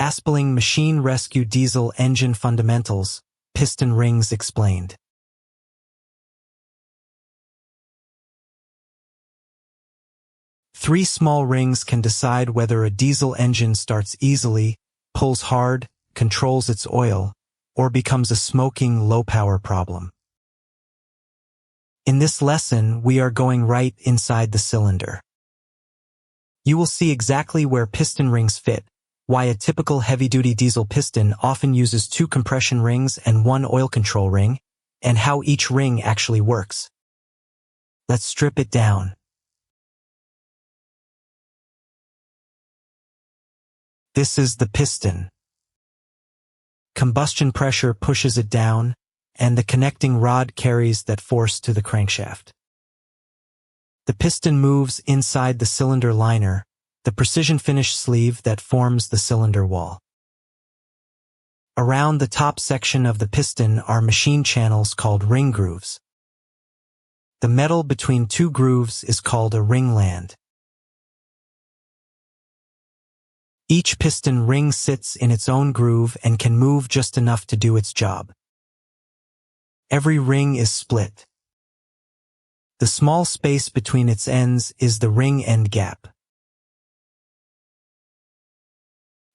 Aspeling Machine Rescue Diesel Engine Fundamentals, Piston Rings Explained. Three small rings can decide whether a diesel engine starts easily, pulls hard, controls its oil, or becomes a smoking, low-power problem. In this lesson, we are going right inside the cylinder. You will see exactly where piston rings fit, why a typical heavy-duty diesel piston often uses 2 compression rings and 1 oil control ring, and how each ring actually works. Let's strip it down. This is the piston. Combustion pressure pushes it down, and the connecting rod carries that force to the crankshaft. The piston moves inside the cylinder liner, the precision finish sleeve that forms the cylinder wall. Around the top section of the piston are machine channels called ring grooves. The metal between 2 grooves is called a ringland. Each piston ring sits in its own groove and can move just enough to do its job. Every ring is split. The small space between its ends is the ring end gap.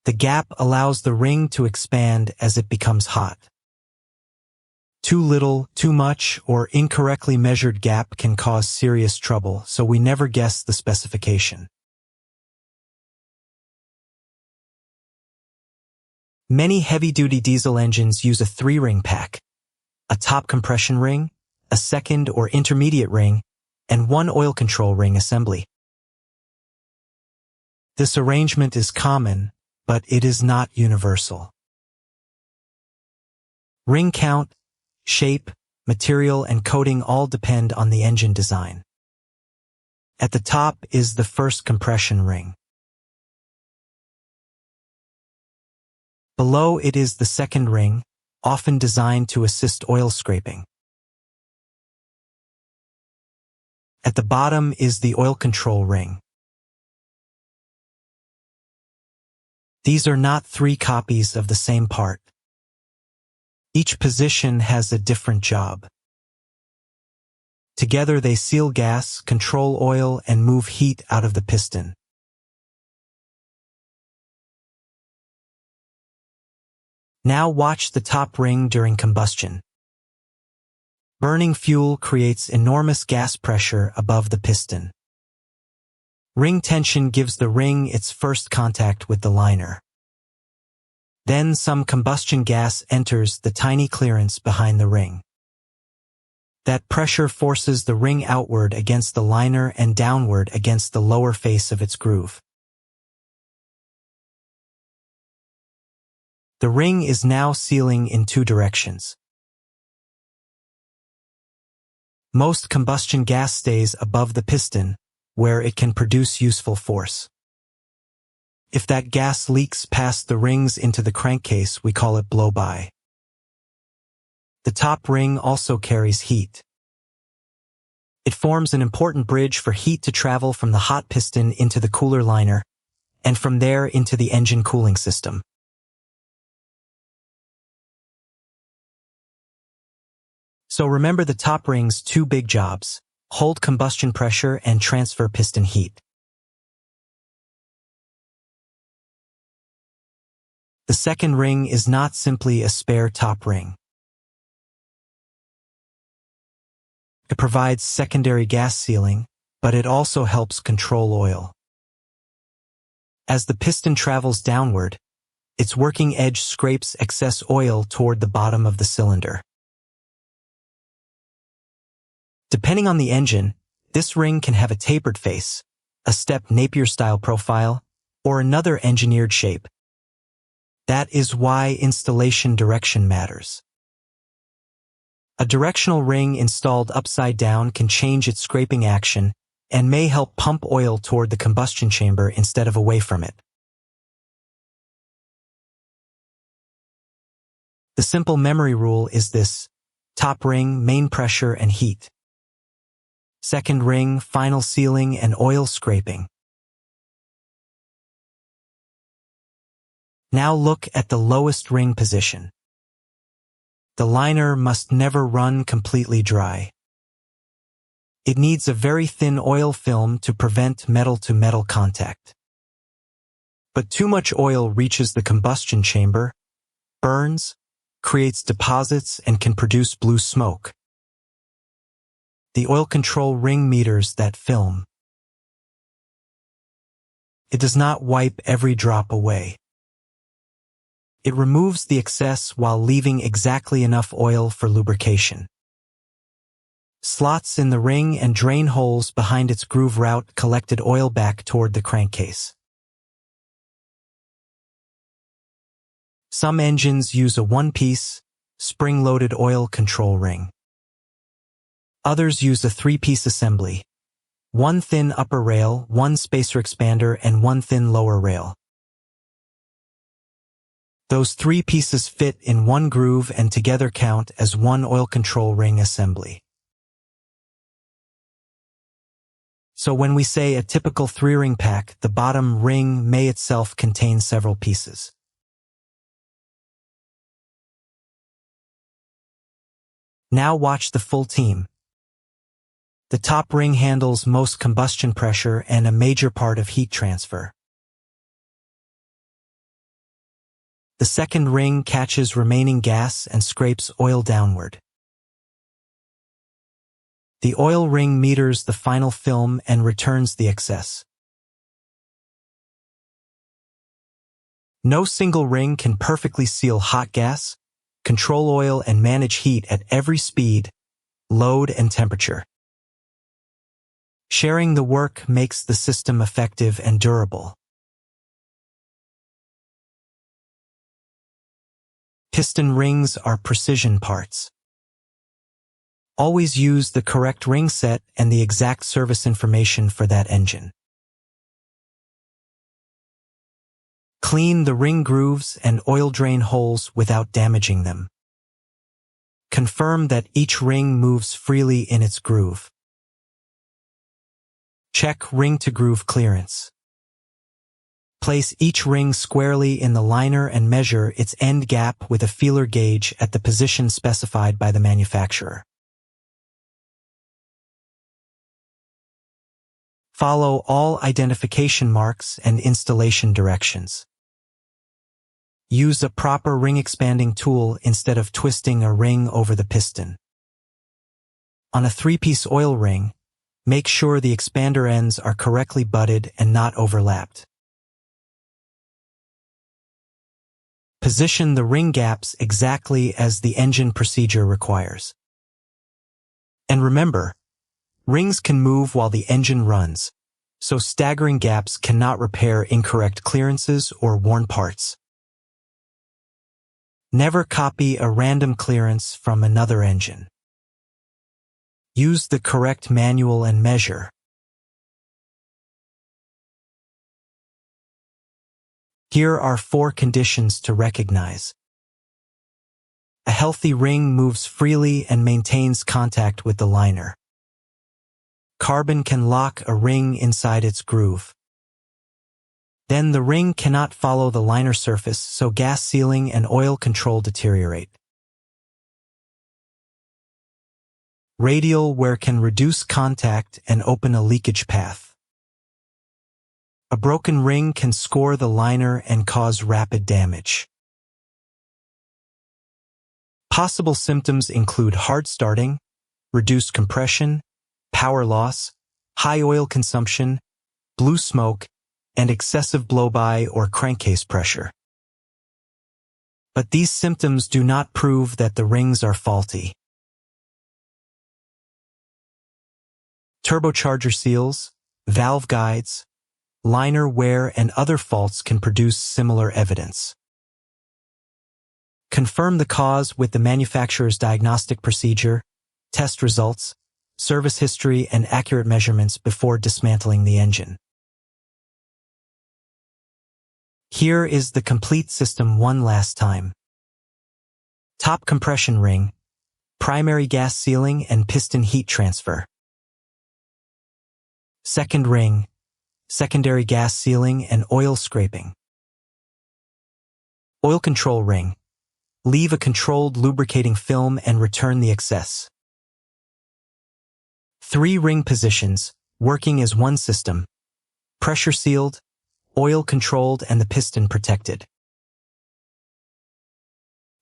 The gap allows the ring to expand as it becomes hot. Too little, too much, or incorrectly measured gap can cause serious trouble, so we never guess the specification. Many heavy-duty diesel engines use a 3-ring pack, a top compression ring, a second or intermediate ring, and 1 oil control ring assembly. This arrangement is common, but it is not universal. Ring count, shape, material, and coating all depend on the engine design. At the top is the first compression ring. Below it is the second ring, often designed to assist oil scraping. At the bottom is the oil control ring. These are not 3 copies of the same part. Each position has a different job. Together they seal gas, control oil, and move heat out of the piston. Now watch the top ring during combustion. Burning fuel creates enormous gas pressure above the piston. Ring tension gives the ring its first contact with the liner. Then some combustion gas enters the tiny clearance behind the ring. That pressure forces the ring outward against the liner and downward against the lower face of its groove. The ring is now sealing in 2 directions. Most combustion gas stays above the piston, where it can produce useful force. If that gas leaks past the rings into the crankcase, we call it blow-by. The top ring also carries heat. It forms an important bridge for heat to travel from the hot piston into the cooler liner, and from there into the engine cooling system. So remember the top ring's 2 big jobs: hold combustion pressure and transfer piston heat. The second ring is not simply a spare top ring. It provides secondary gas sealing, but it also helps control oil. As the piston travels downward, its working edge scrapes excess oil toward the bottom of the cylinder. Depending on the engine, this ring can have a tapered face, a step Napier-style profile, or another engineered shape. That is why installation direction matters. A directional ring installed upside down can change its scraping action and may help pump oil toward the combustion chamber instead of away from it. The simple memory rule is this: top ring, main pressure and heat. Second ring, final sealing and oil scraping. Now look at the lowest ring position. The liner must never run completely dry. It needs a very thin oil film to prevent metal-to-metal contact. But too much oil reaches the combustion chamber, burns, creates deposits, and can produce blue smoke. The oil control ring meters that film. It does not wipe every drop away. It removes the excess while leaving exactly enough oil for lubrication. Slots in the ring and drain holes behind its groove route collected oil back toward the crankcase. Some engines use a one-piece, spring-loaded oil control ring. Others use a three-piece assembly: one thin upper rail, one spacer expander, and one thin lower rail. Those three pieces fit in one groove and together count as one oil control ring assembly. So when we say a typical three-ring pack, the bottom ring may itself contain several pieces. Now watch the full team. The top ring handles most combustion pressure and a major part of heat transfer. The second ring catches remaining gas and scrapes oil downward. The oil ring meters the final film and returns the excess. No single ring can perfectly seal hot gas, control oil, and manage heat at every speed, load, and temperature. Sharing the work makes the system effective and durable. Piston rings are precision parts. Always use the correct ring set and the exact service information for that engine. Clean the ring grooves and oil drain holes without damaging them. Confirm that each ring moves freely in its groove. Check ring-to-groove clearance. Place each ring squarely in the liner and measure its end gap with a feeler gauge at the position specified by the manufacturer. Follow all identification marks and installation directions. Use a proper ring expanding tool instead of twisting a ring over the piston. On a three-piece oil ring, make sure the expander ends are correctly butted and not overlapped. Position the ring gaps exactly as the engine procedure requires. And remember, rings can move while the engine runs, so staggering gaps cannot repair incorrect clearances or worn parts. Never copy a random clearance from another engine. Use the correct manual and measure. Here are 4 conditions to recognize. A healthy ring moves freely and maintains contact with the liner. Carbon can lock a ring inside its groove. Then the ring cannot follow the liner surface, so gas sealing and oil control deteriorate. Radial wear can reduce contact and open a leakage path. A broken ring can score the liner and cause rapid damage. Possible symptoms include hard starting, reduced compression, power loss, high oil consumption, blue smoke, and excessive blow-by or crankcase pressure. But these symptoms do not prove that the rings are faulty. Turbocharger seals, valve guides, liner wear, and other faults can produce similar evidence. Confirm the cause with the manufacturer's diagnostic procedure, test results, service history, and accurate measurements before dismantling the engine. Here is the complete system one last time. Top compression ring, primary gas sealing and piston heat transfer. Second ring, secondary gas sealing and oil scraping. Oil control ring. Leave a controlled lubricating film and return the excess. 3 ring positions, working as one system. Pressure sealed, oil controlled, and the piston protected.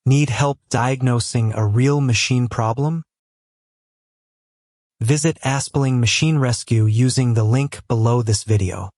Need help diagnosing a real machine problem? Visit Aspeling Machine Rescue using the link below this video.